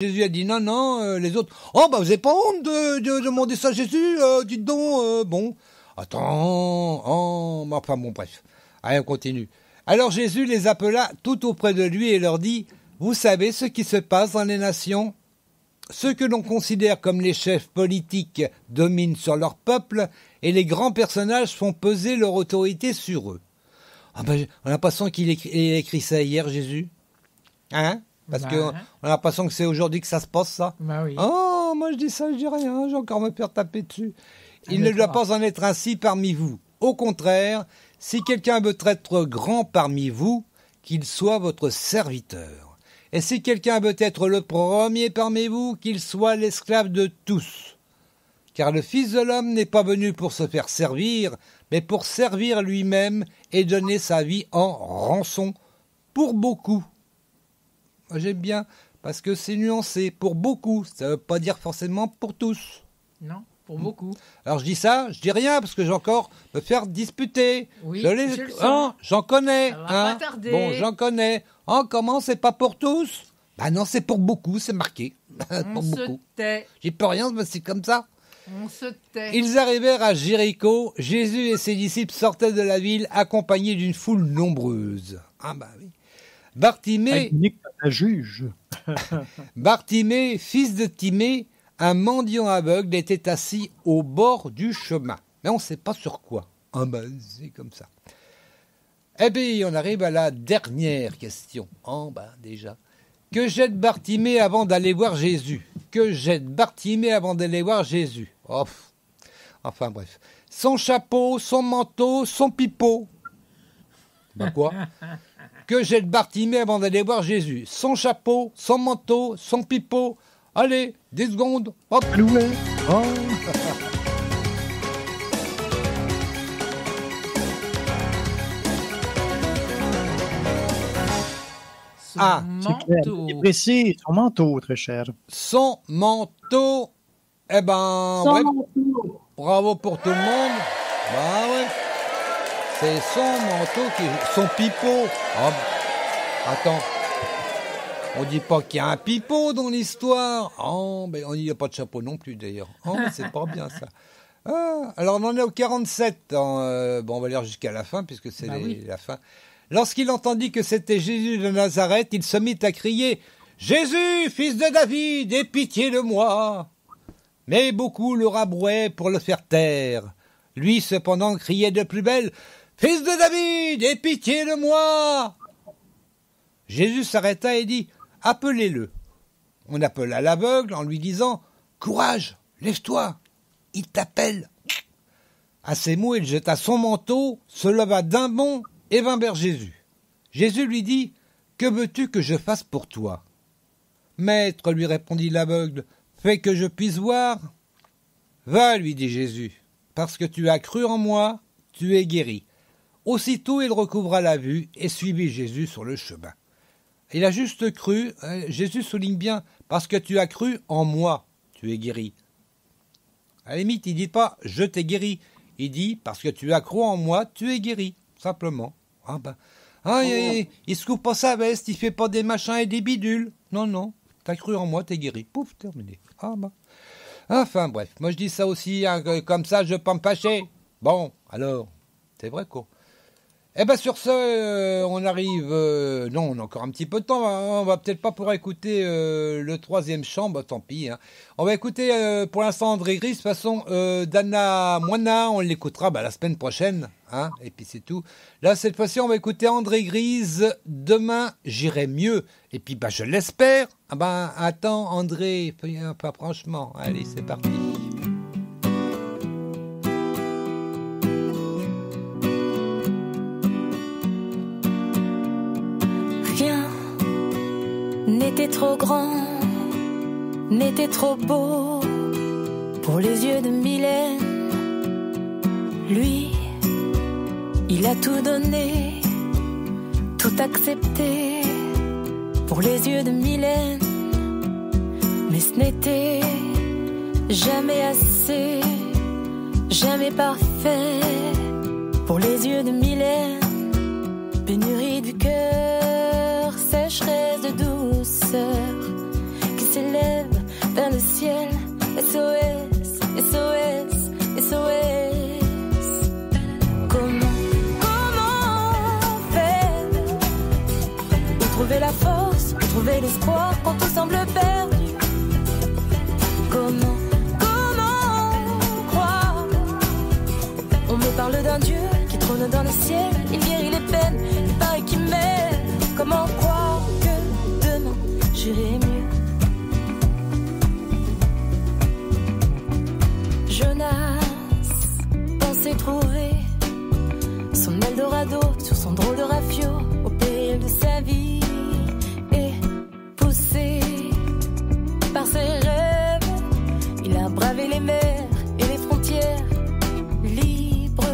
Jésus a dit non, non, les autres. Oh, bah, vous n'avez pas honte de demander ça à Jésus, dites donc, bon. Attends, oh, enfin bon, bref. Allez, on continue. Alors Jésus les appela tout auprès de lui et leur dit, vous savez ce qui se passe dans les nations? Ceux que l'on considère comme les chefs politiques dominent sur leur peuple et les grands personnages font peser leur autorité sur eux. Ah ben, on a l'impression qu'il a écrit ça hier, Jésus. Hein? Parce qu'on a l'impression que c'est aujourd'hui que ça se passe, ça. Bah oui. Oh, moi je dis ça, je dis rien, j'ai encore me faire taper dessus. Il ne doit pas en être ainsi parmi vous. Au contraire, si quelqu'un veut être grand parmi vous, qu'il soit votre serviteur. Et si quelqu'un veut être le premier parmi vous, qu'il soit l'esclave de tous. Car le Fils de l'homme n'est pas venu pour se faire servir, mais pour servir lui-même et donner sa vie en rançon pour beaucoup. Moi, j'aime bien, parce que c'est nuancé, pour beaucoup. Ça ne veut pas dire forcément pour tous. Non, pour beaucoup. Alors je dis ça, je dis rien, parce que j'ai encore me faire disputer. Oui, j'en connais. Ça va pas tarder. Bon, j'en connais. Oh, comment, c'est pas pour tous? Bah non, c'est pour beaucoup, c'est marqué. On se beaucoup. tait. J'y peux rien, mais c'est comme ça. On se tait. Ils arrivèrent à Jéricho. Jésus et ses disciples sortaient de la ville, accompagnés d'une foule nombreuse. Ah bah oui. Bartimée, Bartimée, fils de Timée, un mendiant aveugle, était assis au bord du chemin. Mais on ne sait pas sur quoi. Ah ben, c'est comme ça. Eh bien, on arrive à la dernière question. Oh ben, déjà. Que jette Bartimée avant d'aller voir Jésus? Que jette Bartimée avant d'aller voir Jésus? Oh, enfin bref. Son chapeau, son manteau, son pipeau. Ben quoi? Que jette Bartimée avant d'aller voir Jésus? Son chapeau, son manteau, son pipeau. Allez, 10 secondes. Hop. Oh. Son manteau. C'est précis, son manteau, très cher. Son manteau. Eh ben, son ouais, manteau. Bravo pour tout le monde. Bah ouais. C'est son manteau son pipeau. Oh, attends. On dit pas qu'il y a un pipeau dans l'histoire. Oh, ben on n'y a pas de chapeau non plus d'ailleurs. Oh, c'est pas bien ça. Ah, alors on en est au 47. Bon, on va lire jusqu'à la fin puisque c'est la fin. Lorsqu'il entendit que c'était Jésus de Nazareth, il se mit à crier « Jésus, fils de David, aie pitié de moi !» Mais beaucoup le rabrouaient pour le faire taire. Lui, cependant, criait de plus belle « Fils de David, aie pitié de moi !» Jésus s'arrêta et dit « Appelez-le !» On appela l'aveugle en lui disant « Courage, lève-toi, il t'appelle !» À ces mots, il jeta son manteau, se leva d'un bond et vint vers Jésus. Jésus lui dit « Que veux-tu que je fasse pour toi ?» « Maître, lui répondit l'aveugle, fais que je puisse voir. »« Va, lui dit Jésus, parce que tu as cru en moi, tu es guéri. » Aussitôt il recouvra la vue et suivit Jésus sur le chemin. Il a juste cru, Jésus souligne bien, parce que tu as cru en moi, tu es guéri. À la limite, il dit pas « je t'ai guéri », il dit « parce que tu as cru en moi, tu es guéri », simplement. Ah ben, il se coupe pas sa veste, il fait pas des machins et des bidules. Non, non, t'as cru en moi, t'es guéri. Pouf, terminé. Ah ben. Enfin bref, moi je dis ça aussi, hein, comme ça je vais pas me fâcher. Bon, alors, c'est vrai quoi. Eh ben sur ce, on arrive... non, on a encore un petit peu de temps. On va peut-être pas pouvoir écouter le troisième chant. Bah tant pis. Hein. On va écouter pour l'instant André Gris. De toute façon, Dana Moina, on l'écoutera la semaine prochaine. Hein, et puis c'est tout. Là, cette fois-ci, on va écouter André Grise. Demain, j'irai mieux. Et puis, je l'espère. Ah ben, attends, André. Pas franchement. Allez, c'est parti. N'était trop grand, n'était trop beau pour les yeux de Mylène. Lui, il a tout donné, tout accepté pour les yeux de Mylène. Mais ce n'était jamais assez, jamais parfait pour les yeux de Mylène. Pénurie du cœur, sécheresse de douceur, qui s'élève vers le ciel. SOS, SOS, SOS. Comment faire pour trouver la force, pour trouver l'espoir quand tout semble perdu? Comment croire? On me parle d'un Dieu qui trône dans le ciel, il guérit les peines, il paraît qu'il m'aime. Comment croire que demain j'irai mieux? Jonas pensait trouver son Eldorado sur son drôle de rafio au péril de sa vie, et poussé par ses rêves, il a bravé les mers et les frontières, libre,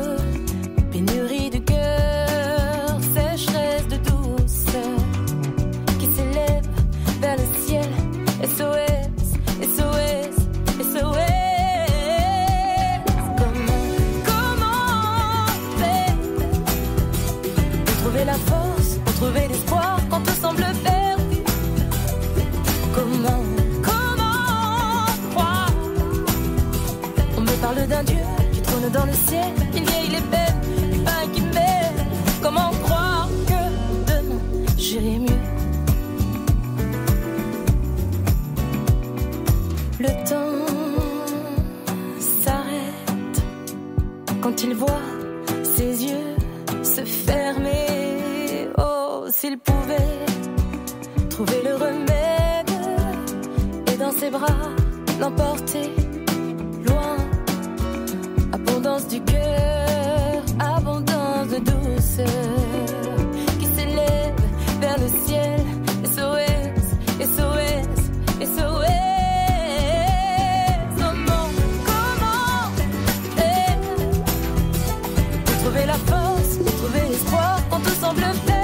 pénurie de cœur, sécheresse de douceur qui s'élève vers le ciel. SOS, SOS, SOS. La force, pour trouver l'espoir quand tout semble perdu. Comment croire? On me parle d'un Dieu qui trône dans le ciel, il guérit les peines, il paraît qu'il m'aime. Comment croire que demain j'irai mieux? Le temps s'arrête quand il voit ses yeux se fermer. S'il pouvait trouver le remède et dans ses bras l'emporter loin. Abondance du cœur, abondance de douceur qui s'élève vers le ciel. SOS, SOS, SOS. Comment faire pour trouver la force, pour trouver l'espoir quand tout semble perdu?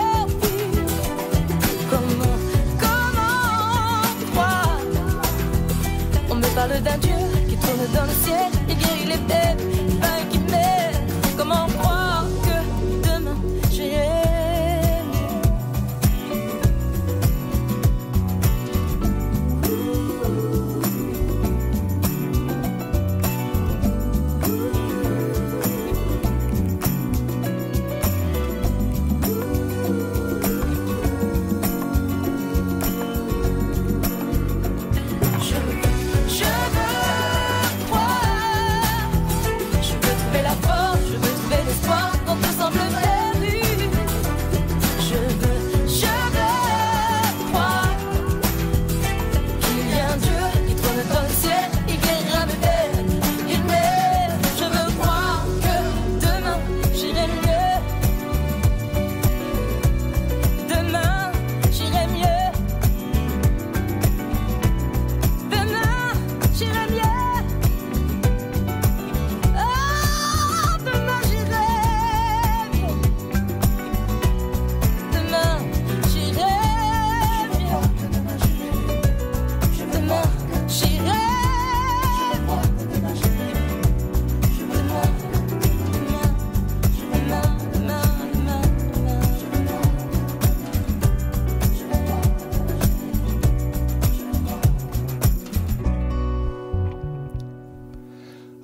Parle d'un Dieu qui tourne dans le ciel, il guérit les peines, il paraît qu'il m'aime. Comment croire que demain j'irai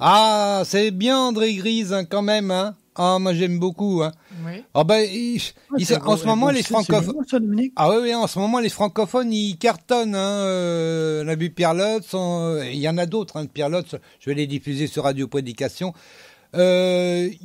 Ah, c'est bien André Grise hein, quand même. Hein. Ah, moi j'aime beaucoup. Hein. Oui. Ah ben, en ce moment les francophones. Ah oui, en ce moment les francophones ils cartonnent. Hein. On a vu Pierre Lutz, il y en a d'autres. Hein, Pierre Lutz, je vais les diffuser sur Radio Prédication. Et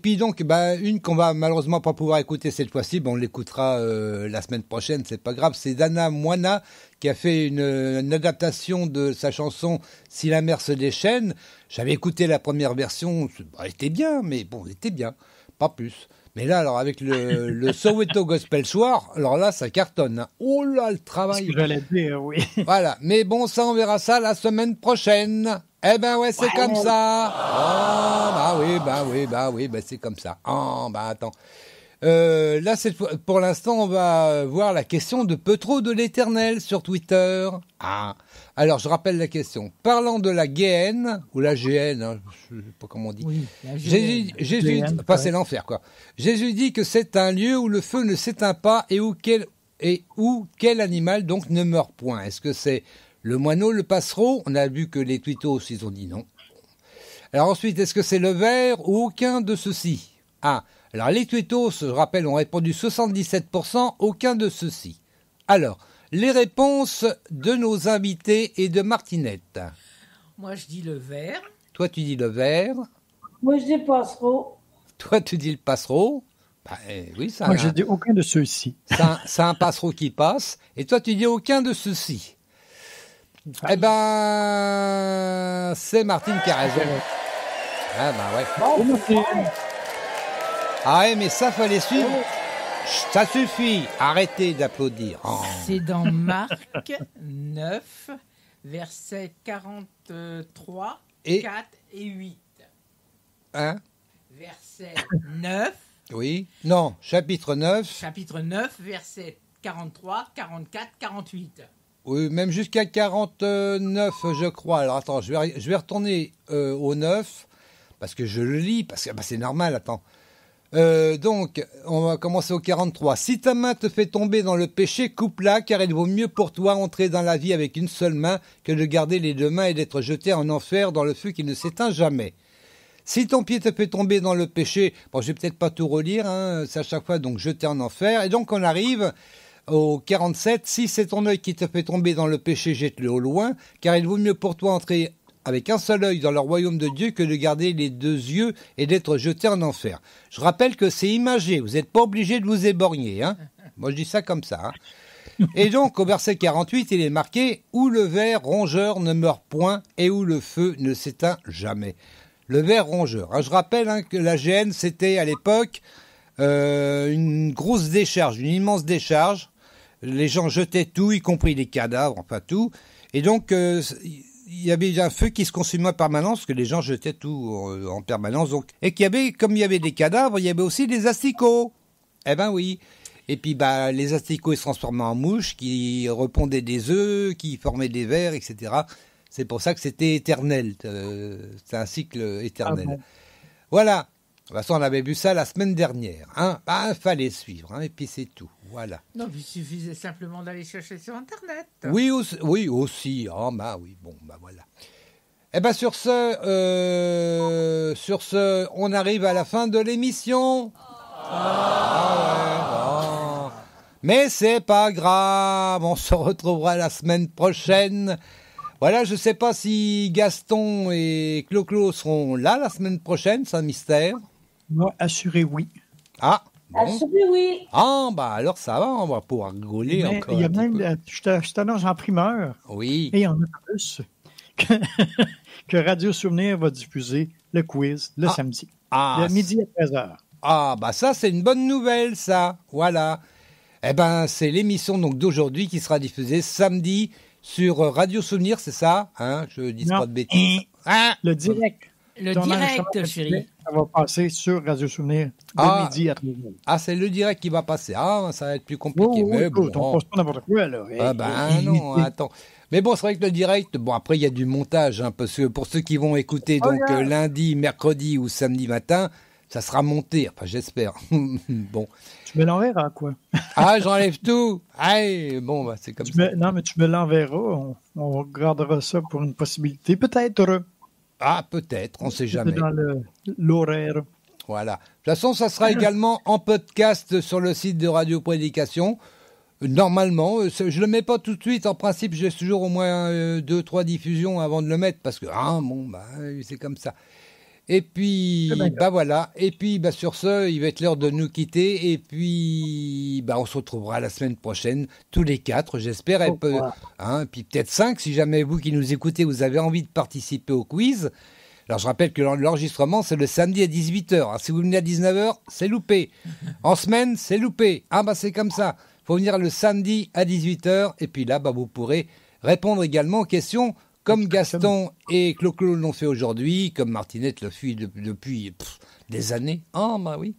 puis donc, une qu'on va malheureusement pas pouvoir écouter cette fois-ci, on l'écoutera la semaine prochaine, c'est pas grave. C'est Dana Moina qui a fait une adaptation de sa chanson Si la mer se déchaîne. J'avais écouté la première version, elle était bien, mais bon, elle était bien, pas plus. Mais là, alors avec le Soweto Gospel Soir, alors là, ça cartonne. Hein. Oh là, le travail. C'est ce que j'allais dire, oui. Voilà, mais bon, ça, on verra ça la semaine prochaine. Eh ben ouais, c'est comme ça. Oh, bah oui, c'est comme ça. Oh, attends. Là, pour l'instant, on va voir la question de Petro de l'Éternel sur Twitter. Ah, alors je rappelle la question. Parlant de la GN, ou la GN, hein, je ne sais pas comment on dit. Oui, Jésus, c'est l'enfer, quoi. Jésus dit que c'est un lieu où le feu ne s'éteint pas et et ou quel animal donc ne meurt point? Est-ce que c'est le moineau, le passereau? On a vu que les twittos, ils ont dit non. Alors ensuite, est-ce que c'est le ver ou aucun de ceux-ci? Ah, alors les twittos, je rappelle, ont répondu 77%, aucun de ceux-ci. Alors, les réponses de nos invités et de Martinette. Moi, je dis le ver. Toi, tu dis le ver. Moi, je dis passereau. Toi, tu dis le passereau. Bah, oui, ça. Moi, je dis aucun de ceux-ci. C'est un passereau qui passe. Et toi, tu dis aucun de ceux-ci. Eh ben, c'est Martine qui a raison. Ah bah ouais. Ah ouais, mais ça, fallait suivre. Ça suffit. Arrêtez d'applaudir. Oh. C'est dans Marc 9, versets 43, Et 4 et 8. hein? Verset 9, Oui. Non, chapitre 9. chapitre 9, versets 43, 44, 48. Oui, même jusqu'à 49, je crois. Alors attends, je vais retourner au 9, parce que je le lis, parce que bah, c'est normal, attends. Donc, on va commencer au 43. Si ta main te fait tomber dans le péché, coupe-la, car il vaut mieux pour toi entrer dans la vie avec une seule main que de garder les deux mains et d'être jeté en enfer dans le feu qui ne s'éteint jamais. Si ton pied te fait tomber dans le péché, bon, je vais peut-être pas tout relire, hein, c'est à chaque fois donc jeté en enfer. Et donc on arrive au 47. Si c'est ton œil qui te fait tomber dans le péché, jette-le au loin, car il vaut mieux pour toi entrer avec un seul œil dans le royaume de Dieu que de garder les deux yeux et d'être jeté en enfer. Je rappelle que c'est imagé, vous n'êtes pas obligé de vous éborgner. Hein. Moi je dis ça comme ça. Hein. Et donc au verset 48, il est marqué « Où le ver rongeur ne meurt point et où le feu ne s'éteint jamais ». Le ver rongeur. Hein, je rappelle hein, que la GN, c'était à l'époque une grosse décharge, une immense décharge. Les gens jetaient tout, y compris les cadavres, enfin tout. Et donc, il y avait un feu qui se consumait en permanence, parce que les gens jetaient tout en permanence. Donc, et qu'il y avait, comme il y avait des cadavres, il y avait aussi des asticots. Eh ben oui. Et puis, bah, les asticots, ils se transformaient en mouches, qui repondaient des œufs, qui formaient des vers, etc. C'est pour ça que c'était éternel. C'est un cycle éternel. Ah bon. Voilà. De toute façon, on avait vu ça la semaine dernière. Hein. Bah, fallait suivre, hein, et puis c'est tout. Voilà. Non, il suffisait simplement d'aller chercher sur Internet. Oui, aussi. Ah, bah oui, bon, bah voilà. Eh ben sur ce, on arrive à la fin de l'émission. Ah ouais, bon. Mais c'est pas grave, on se retrouvera la semaine prochaine. Voilà, je sais pas si Gaston et Clo-Clo seront là la semaine prochaine, c'est un mystère. Moi, assuré oui. Ah, bon. Assuré oui. Ah, bah alors ça va, on va pouvoir rigoler mais encore. Il y a même, je t'annonce en primeur. Oui. Et en plus, que Radio Souvenir va diffuser le quiz le samedi. De midi à 13h. Ah, bah ça, c'est une bonne nouvelle, ça. Voilà. Eh ben, c'est l'émission donc d'aujourd'hui qui sera diffusée samedi sur Radio Souvenir, c'est ça? Hein, je dis pas de bêtises. Le direct. Le direct, chérie. Ça va passer sur Radio Souvenir de midi à 13h. Ah, c'est le direct qui va passer. Ah, ça va être plus compliqué. Oh, mais bon. On passe pas n'importe quoi, là. Ah ben non, attends. Mais bon, c'est vrai que le direct, bon, après, il y a du montage, hein, parce que pour ceux qui vont écouter donc lundi, mercredi ou samedi matin, ça sera monté, enfin, j'espère. Bon. Tu me l'enverras, quoi. Ah, j'enlève tout. Aïe, bon, bah, c'est comme ça. Non, mais tu me l'enverras. On regardera ça pour une possibilité, peut-être. Ah, peut-être, on ne sait jamais. Dans l'horaire. Voilà. De toute façon, ça sera également en podcast sur le site de Radio Prédication. Normalement, je le mets pas tout de suite. En principe, j'ai toujours au moins 2-3 diffusions avant de le mettre parce que c'est comme ça. Et puis, bah voilà. Et puis, bah sur ce, il va être l'heure de nous quitter. Et puis, bah on se retrouvera la semaine prochaine, tous les 4, j'espère. Et puis peut-être 5, si jamais vous qui nous écoutez, vous avez envie de participer au quiz. Alors, je rappelle que l'enregistrement, c'est le samedi à 18h. Alors, si vous venez à 19h, c'est loupé. En semaine, c'est loupé. Ah, bah c'est comme ça. Il faut venir le samedi à 18h. Et puis là, bah, vous pourrez répondre également aux questions comme Gaston et Clo-Clo l'ont fait aujourd'hui, comme Martinette le fait depuis des années. Ah, bah oui.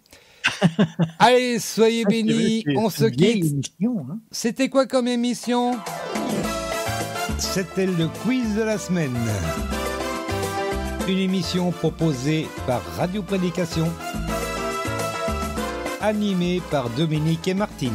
Allez, soyez bénis. On se quitte. Hein. C'était quoi comme émission? C'était le quiz de la semaine. Une émission proposée par Radio Prédication, animée par Dominique et Martine.